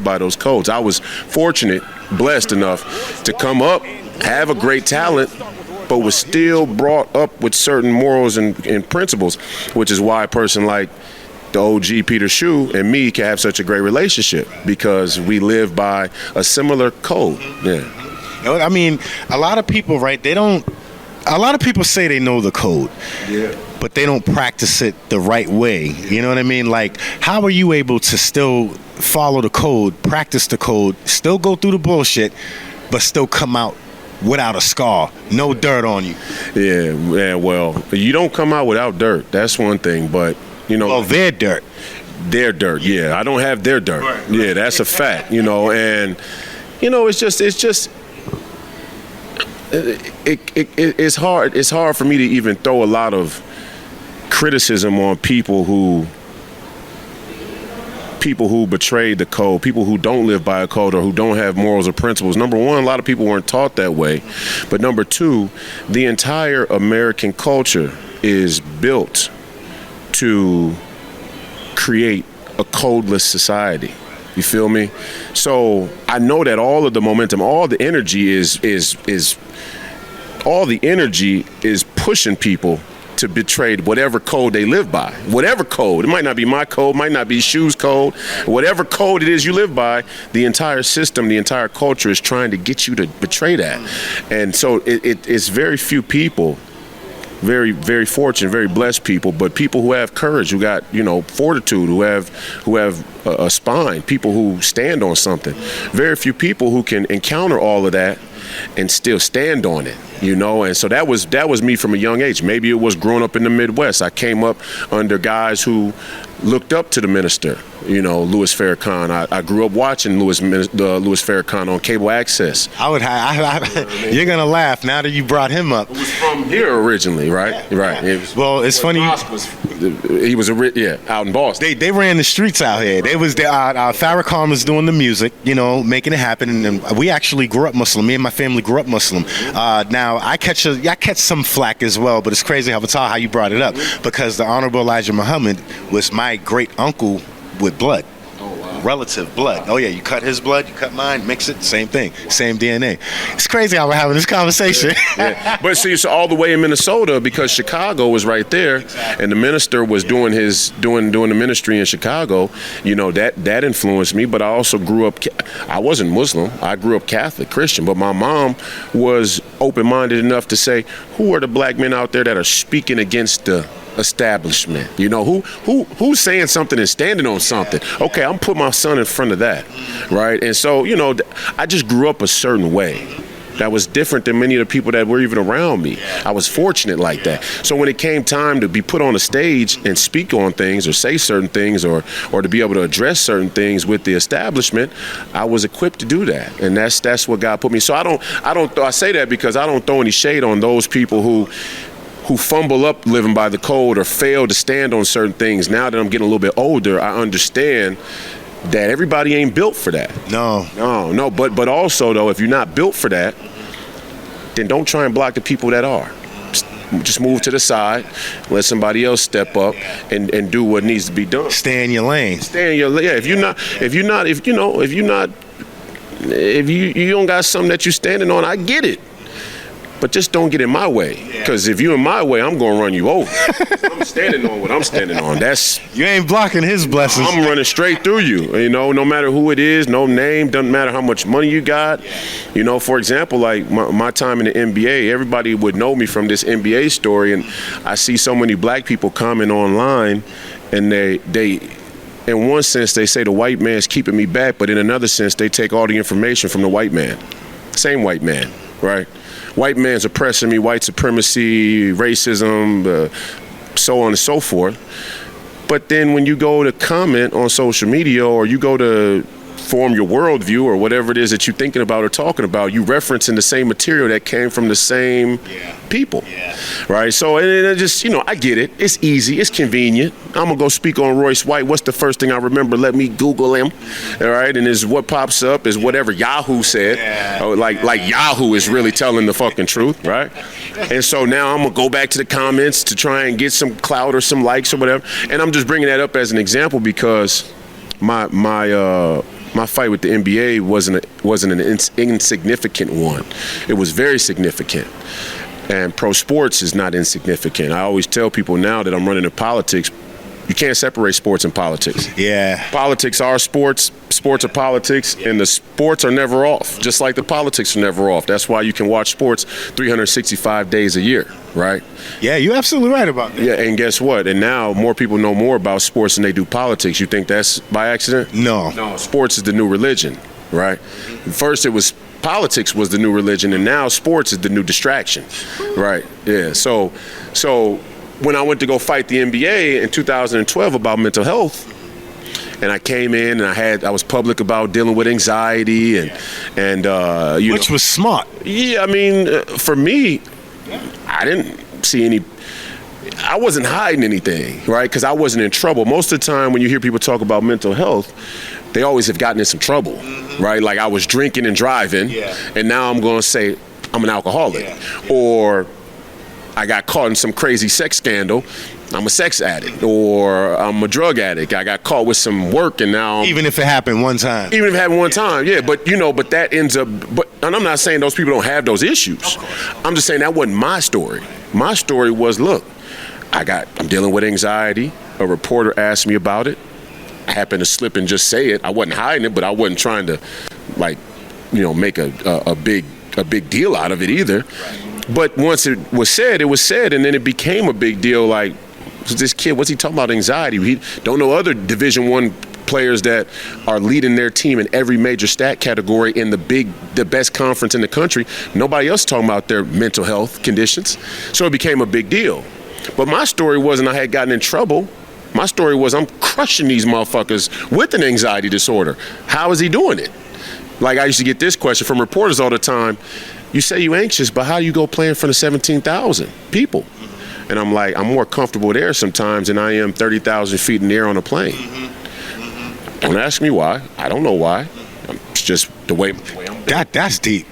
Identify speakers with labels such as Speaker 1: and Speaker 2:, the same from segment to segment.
Speaker 1: by those codes. I was fortunate, blessed enough to come up, have a great talent, but was still brought up with certain morals and principles, which is why a person like the OG Peter Shue and me can have such a great relationship, because we live by a similar code. Yeah.
Speaker 2: I mean, a lot of people, right, a lot of people say they know the code, but they don't practice it the right way. You know what I mean? Like, how are you able to still follow the code, practice the code, still go through the bullshit, but still come out without a scar, no dirt on you?
Speaker 1: Yeah, well, you don't come out without dirt. That's one thing, but, you know.
Speaker 2: Oh, their dirt.
Speaker 1: Their dirt, yeah. I don't have their dirt. Right. Yeah, that's a fact, you know, and, you know, it's hard for me to even throw a lot of criticism on people who betrayed the code, people who don't live by a code or who don't have morals or principles. Number one, a lot of people weren't taught that way. But number two, the entire American culture is built to create a codeless society. You feel me? So I know that all of the momentum, all the energy is pushing people to betray whatever code they live by. Whatever code. It might not be my code, might not be Shue's code. Whatever code it is you live by, the entire system, the entire culture is trying to get you to betray that. And so it's very few people, very, very fortunate, very blessed people, but people who have courage, who got, you know, fortitude, who have a spine, people who stand on something. Very few people who can encounter all of that and still stand on it, you know. And so that was me from a young age. Maybe it was growing up in the Midwest. I came up under guys who looked up to the minister, you know, Louis Farrakhan. I grew up watching Louis Farrakhan on cable access.
Speaker 2: You're gonna laugh now that you brought him up.
Speaker 1: It was from here originally, right?
Speaker 2: Yeah.
Speaker 1: Right.
Speaker 2: It's funny.
Speaker 1: He was out in Boston.
Speaker 2: They ran the streets out here. They was there. Farrakhan was doing the music, you know, making it happen. And we actually grew up Muslim. Me and my family grew up Muslim. Now I catch some flack as well, but it's crazy how you brought it up, because the Honorable Elijah Muhammad was my great uncle with blood. Relative blood. Oh yeah, you cut his blood, you cut mine, mix it, same thing, same DNA. It's crazy how we're having this conversation.
Speaker 1: Yeah. But see, it's all the way in Minnesota, because Chicago was right there, and the minister was doing the ministry in Chicago. You know, that influenced me. But I also grew up. I wasn't Muslim. I grew up Catholic, Christian. But my mom was open-minded enough to say, who are the black men out there that are speaking against the establishment? You know, who's saying something and standing on something? Okay, I'm putting my son in front of that, right? And so, you know, I just grew up a certain way that was different than many of the people that were even around me. I was fortunate like that. So when it came time to be put on a stage and speak on things or say certain things or to be able to address certain things with the establishment, I was equipped to do that. And that's what God put me. So I say that because I don't throw any shade on those people who fumble up living by the code or fail to stand on certain things. Now that I'm getting a little bit older, I understand that everybody ain't built for that.
Speaker 2: No.
Speaker 1: But also, though, if you're not built for that, then don't try and block the people that are. Just move to the side, let somebody else step up and do what needs to be done.
Speaker 2: Stay in your lane.
Speaker 1: Yeah. If you don't got something that you're standing on, I get it. But just don't get in my way, because if you're in my way, I'm gonna run you over. I'm standing on what I'm standing on.
Speaker 2: You ain't blocking his blessings.
Speaker 1: I'm running straight through you. You know, no matter who it is, no name, doesn't matter how much money you got. You know, for example, like my time in the NBA, everybody would know me from this NBA story, and I see so many black people comment online, and they in one sense they say the white man's keeping me back, but in another sense they take all the information from the white man, same white man, right? White man's oppressing me, white supremacy, racism, so on and so forth. But then when you go to comment on social media, or you go to form your worldview or whatever it is that you're thinking about or talking about, you referencing the same material that came from the same people, right? So it just, you know, I get it. It's easy. It's convenient. I'm gonna go speak on Royce White. What's the first thing I remember? Let me Google him, all right? And is what pops up is whatever Yahoo said. Like Yahoo is really telling the fucking truth, right? And so now I'm gonna go back to the comments to try and get some clout or some likes or whatever. And I'm just bringing that up as an example because my My fight with the NBA wasn't an insignificant one. It was very significant. And pro sports is not insignificant. I always tell people now that I'm running in politics, you can't separate sports and politics.
Speaker 2: Yeah.
Speaker 1: Politics are sports, sports are politics, and the sports are never off, just like the politics are never off. That's why you can watch sports 365 days a year, right?
Speaker 2: Yeah, you're absolutely right about that.
Speaker 1: Yeah, and guess what? And now more people know more about sports than they do politics. You think that's by accident?
Speaker 2: No.
Speaker 1: No, sports is the new religion, right? First it was politics was the new religion, and now sports is the new distraction, right? Yeah, so when I went to go fight the NBA in 2012 about mental health, and I came in and I was public about dealing with anxiety and
Speaker 2: which was smart.
Speaker 1: Yeah, I mean, for me, I didn't see I wasn't hiding anything, right? Because I wasn't in trouble. Most of the time when you hear people talk about mental health, they always have gotten in some trouble, right? Like I was drinking and driving, and now I'm going to say I'm an alcoholic, or I got caught in some crazy sex scandal, I'm a sex addict, or I'm a drug addict. I got caught with some work, and now
Speaker 2: even if it happened one time.
Speaker 1: Even if it happened one time, yeah. But but that ends up. And I'm not saying those people don't have those issues. I'm just saying that wasn't my story. My story was, look, I'm dealing with anxiety. A reporter asked me about it. I happened to slip and just say it. I wasn't hiding it, but I wasn't trying to, make a big deal out of it either. But once it was said, and then it became a big deal. Like, this kid, what's he talking about anxiety? He don't know other Division I players that are leading their team in every major stat category in the best conference in the country. Nobody else talking about their mental health conditions. So it became a big deal. But my story wasn't I had gotten in trouble. My story was I'm crushing these motherfuckers with an anxiety disorder. How is he doing it? Like, I used to get this question from reporters all the time. You say you anxious, but how you go play in front of 17,000 people? And I'm like, I'm more comfortable there sometimes than I am 30,000 feet in the air on a plane. Don't ask me why. I don't know why. It's just the way I'm.
Speaker 2: That's deep.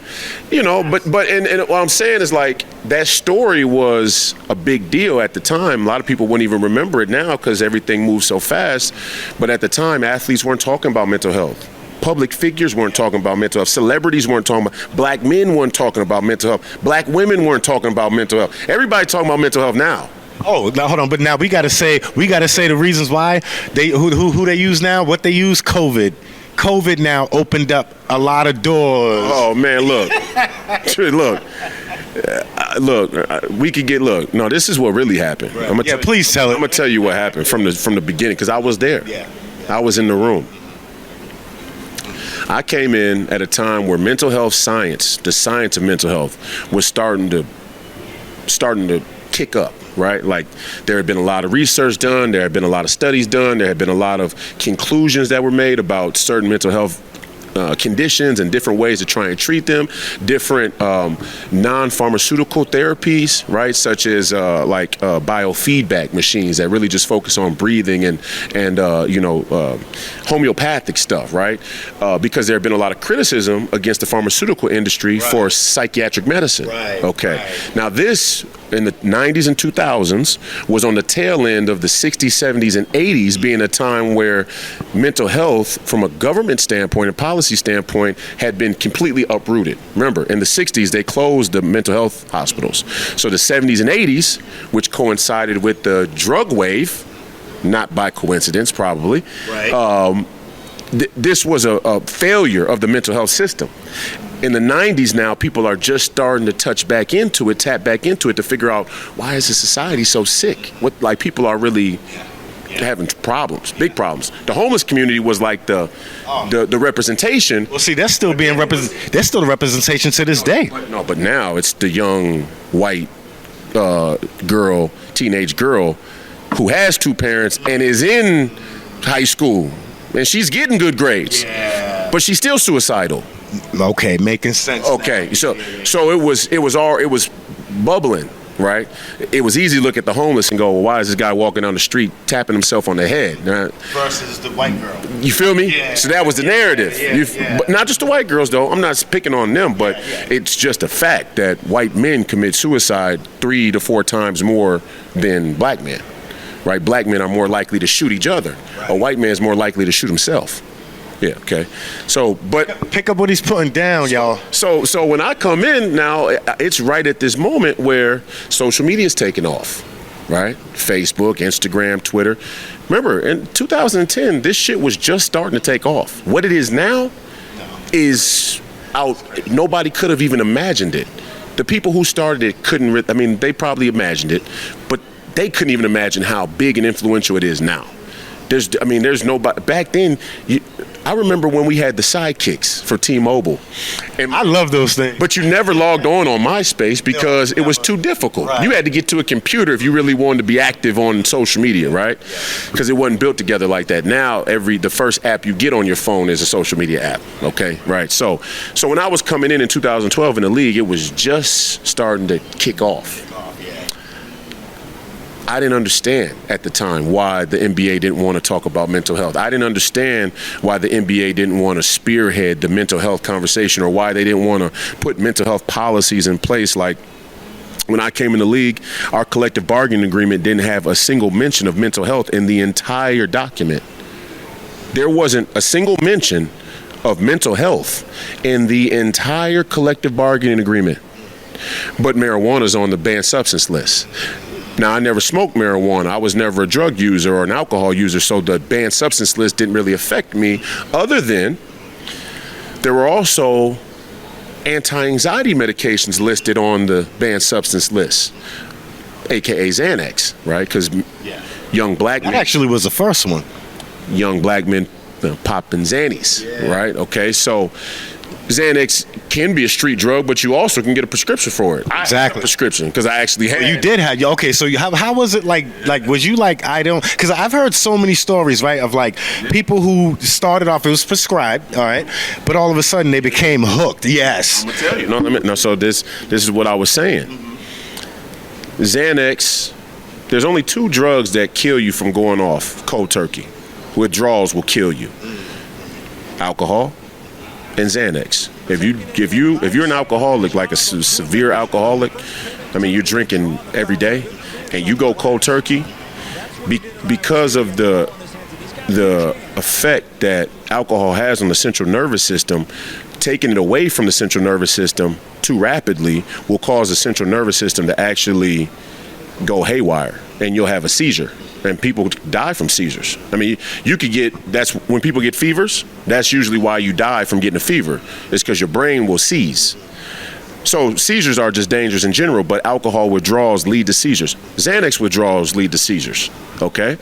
Speaker 1: But what I'm saying is, like, that story was a big deal at the time. A lot of people wouldn't even remember it now because everything moves so fast. But at the time, athletes weren't talking about mental health. Public figures weren't talking about mental health. Celebrities weren't talking about. Black men weren't talking about mental health. Black women weren't talking about mental health. Everybody talking about mental health now.
Speaker 2: Oh, now hold on, but now we gotta say the reasons why who they use now, what they use. COVID now opened up a lot of doors.
Speaker 1: Oh man, look, we could get No, this is what really happened.
Speaker 2: Right. Please tell it.
Speaker 1: I'm gonna tell you what happened from the beginning because I was there.
Speaker 2: Yeah.
Speaker 1: I was in the room. I came in at a time where mental health science, the science of mental health, was starting to kick up, right? Like, there had been a lot of research done, there had been a lot of studies done, there had been a lot of conclusions that were made about certain mental health conditions and different ways to try and treat them, different non-pharmaceutical therapies, right, such as biofeedback machines that really just focus on breathing and homeopathic stuff, right, because there had been a lot of criticism against the pharmaceutical industry for psychiatric medicine. Now this, in the 90s and 2000s, was on the tail end of the 60s, 70s, and 80s, being a time where mental health, from a government standpoint and policy standpoint, had been completely uprooted. Remember, in the 60s, they closed the mental health hospitals. So the 70s and 80s, which coincided with the drug wave, not by coincidence probably, this was a failure of the mental health system. In the 90s now, people are just starting to tap back into it to figure out, why is the society so sick? People are really having problems, big problems. The homeless community was like the representation.
Speaker 2: Well, see, that's still that's still the representation to this day.
Speaker 1: But now it's the young white teenage girl who has two parents and is in high school, and she's getting good grades, but she's still suicidal.
Speaker 2: Okay, making sense.
Speaker 1: Okay, so it was bubbling, right? It was easy to look at the homeless and go, well, why is this guy walking down the street tapping himself on the head?
Speaker 2: Versus the white girl.
Speaker 1: You feel me?
Speaker 2: Yeah.
Speaker 1: So that was the narrative. But not just the white girls, though. I'm not picking on them, but it's just a fact that white men commit suicide 3 to 4 times more than black men, right? Black men are more likely to shoot each other. A white man is more likely to shoot himself. Yeah, okay. So, but
Speaker 2: Pick up what he's putting down, y'all.
Speaker 1: So when I come in now, it's right at this moment where social media is taking off, right? Facebook, Instagram, Twitter. Remember, in 2010, this shit was just starting to take off. What it is now is out. Nobody could have even imagined it. The people who started it couldn't. I mean, they probably imagined it, but they couldn't even imagine how big and influential it is now. There's nobody back then. I remember when we had the sidekicks for T-Mobile, and
Speaker 2: I love those things.
Speaker 1: But you never logged on MySpace because it was too difficult.
Speaker 2: Right.
Speaker 1: You had to get to a computer if you really wanted to be active on social media, right? Because it wasn't built together like that. Now the first app you get on your phone is a social media app. Okay, right. So when I was coming in 2012 in the league, it was just starting to kick off. I didn't understand at the time why the NBA didn't want to talk about mental health. I didn't understand why the NBA didn't want to spearhead the mental health conversation, or why they didn't want to put mental health policies in place. Like when I came in the league, our collective bargaining agreement didn't have a single mention of mental health in the entire document. There wasn't a single mention of mental health in the entire collective bargaining agreement. But marijuana's on the banned substance list. Now, I never smoked marijuana. I was never a drug user or an alcohol user, so the banned substance list didn't really affect me, other than there were also anti-anxiety medications listed on the banned substance list, aka Xanax, right? Because young black men...
Speaker 2: That actually was the first one.
Speaker 1: Young black men popping Xannies, right? Okay, so Xanax can be a street drug, but you also can get a prescription for it.
Speaker 2: Exactly.
Speaker 1: I had a prescription because I actually had.
Speaker 2: You did have. Okay, so how was it like? Like, was you like, I don't? Because I've heard so many stories, right, of like people who started off, it was prescribed, all right, but all of a sudden they became hooked. Yes.
Speaker 1: I'm gonna tell you. No. So this is what I was saying. Xanax. There's only two drugs that kill you from going off cold turkey. Withdrawals will kill you. Alcohol and Xanax. If you're an alcoholic, like a severe alcoholic, I mean, you're drinking every day, and you go cold turkey, because of the effect that alcohol has on the central nervous system, taking it away from the central nervous system too rapidly will cause the central nervous system to actually go haywire, and you'll have a seizure. And people die from seizures. I mean, that's when people get fevers, that's usually why you die from getting a fever. It's because your brain will seize. So seizures are just dangerous in general, but alcohol withdrawals lead to seizures. Xanax withdrawals lead to seizures, okay?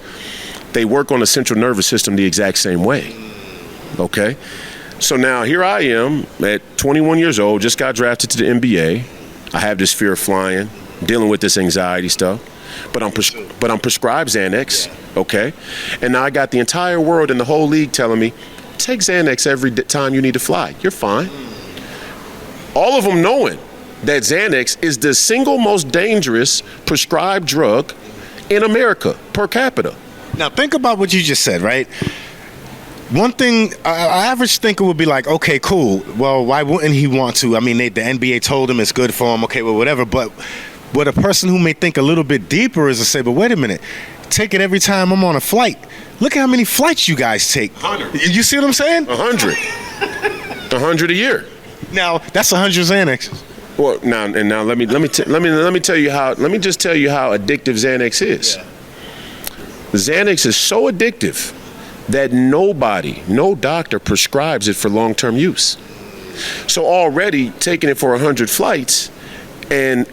Speaker 1: They work on the central nervous system the exact same way, okay? So now here I am at 21 years old, just got drafted to the NBA. I have this fear of flying, dealing with this anxiety stuff. But I'm prescribed Xanax, okay? And now I got the entire world and the whole league telling me, take Xanax every time you need to fly. You're fine. All of them knowing that Xanax is the single most dangerous prescribed drug in America per capita.
Speaker 2: Now think about what you just said, right? One thing, an average thinker would be like, okay, cool. Well, why wouldn't he want to? I mean, the NBA told him it's good for him, okay, well, whatever, but what a person who may think a little bit deeper is to say, but wait a minute, take it every time I'm on a flight. Look at how many flights you guys take.
Speaker 1: 100.
Speaker 2: You see what I'm saying?
Speaker 1: 100. 100 a year.
Speaker 2: Now that's 100 Xanax.
Speaker 1: Well, now let me tell you how. Let me just tell you how addictive Xanax is. Xanax is so addictive that no doctor prescribes it for long-term use. So already taking it for 100 flights. And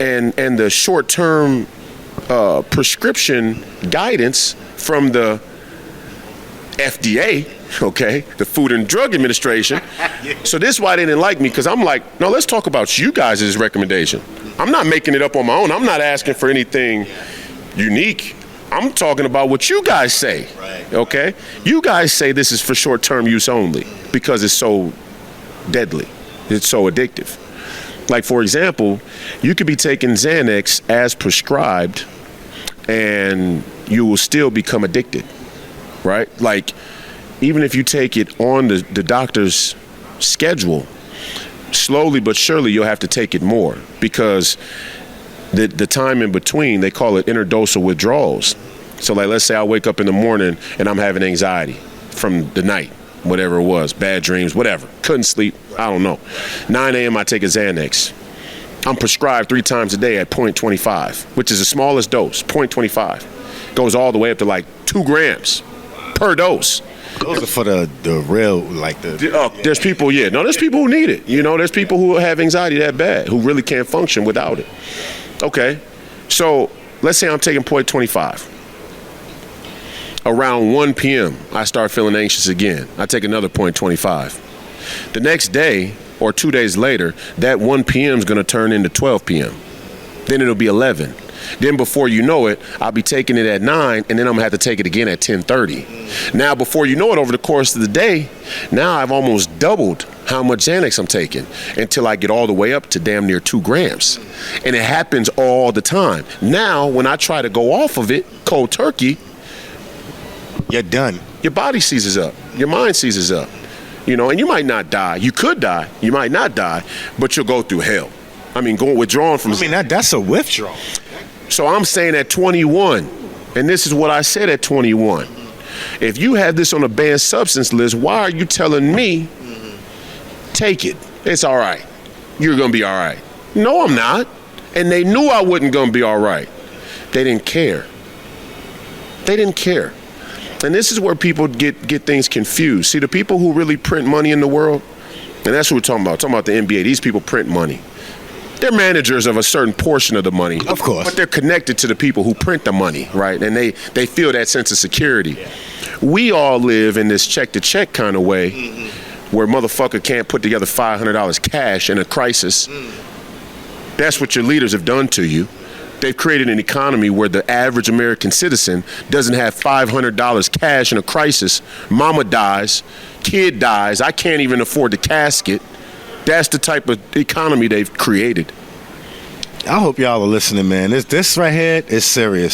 Speaker 1: the short-term prescription guidance from the FDA, okay, the Food and Drug Administration. So this is why they didn't like me, because I'm like, no, let's talk about you guys' recommendation. I'm not making it up on my own. I'm not asking for anything unique. I'm talking about what you guys say, okay? You guys say this is for short-term use only because it's so deadly. It's so addictive. Like, for example, you could be taking Xanax as prescribed and you will still become addicted, right? Like, even if you take it on the doctor's schedule, slowly but surely you'll have to take it more, because the time in between, they call it interdosal withdrawals. So, like, let's say I wake up in the morning and I'm having anxiety from the night. whatever it was, bad dreams, whatever. Couldn't sleep, I don't know. 9 a.m. I take a Xanax. I'm prescribed 3 times a day at 0.25, which is the smallest dose, 0.25. Goes all the way up to like 2 grams per dose.
Speaker 2: Those are for the real, like the...
Speaker 1: There's people, there's people who need it. There's people who have anxiety that bad, who really can't function without it. Okay, so let's say I'm taking 0.25. Around 1 p.m., I start feeling anxious again. I take another 0.25. The next day, or 2 days later, that 1 p.m. is going to turn into 12 p.m. Then it'll be 11. Then before you know it, I'll be taking it at 9, and then I'm going to have to take it again at 10:30. Now, before you know it, over the course of the day, now I've almost doubled how much Xanax I'm taking until I get all the way up to damn near 2 grams. And it happens all the time. Now, when I try to go off of it, cold turkey,
Speaker 2: you're done.
Speaker 1: Your body seizes up. Your mind seizes up. And you might not die. You could die. You might not die, but you'll go through hell. I mean, withdrawing from...
Speaker 2: that's a withdrawal.
Speaker 1: So I'm saying at 21, and this is what I said at 21. If you have this on a banned substance list, why are you telling me, take it, it's all right, you're going to be all right? No, I'm not. And they knew I wasn't going to be all right. They didn't care. They didn't care. And this is where people get things confused. See, the people who really print money in the world, and that's what we're talking about. We're talking about the NBA. These people print money. They're managers of a certain portion of the money.
Speaker 2: Of course.
Speaker 1: But they're connected to the people who print the money, right? And they feel that sense of security. Yeah. We all live in this check-to-check kind of way where motherfucker can't put together $500 cash in a crisis. That's what your leaders have done to you. They've created an economy where the average American citizen doesn't have $500 cash in a crisis. Mama dies, kid dies, I can't even afford the casket. That's the type of economy they've created.
Speaker 2: I hope y'all are listening, man. This right here is serious.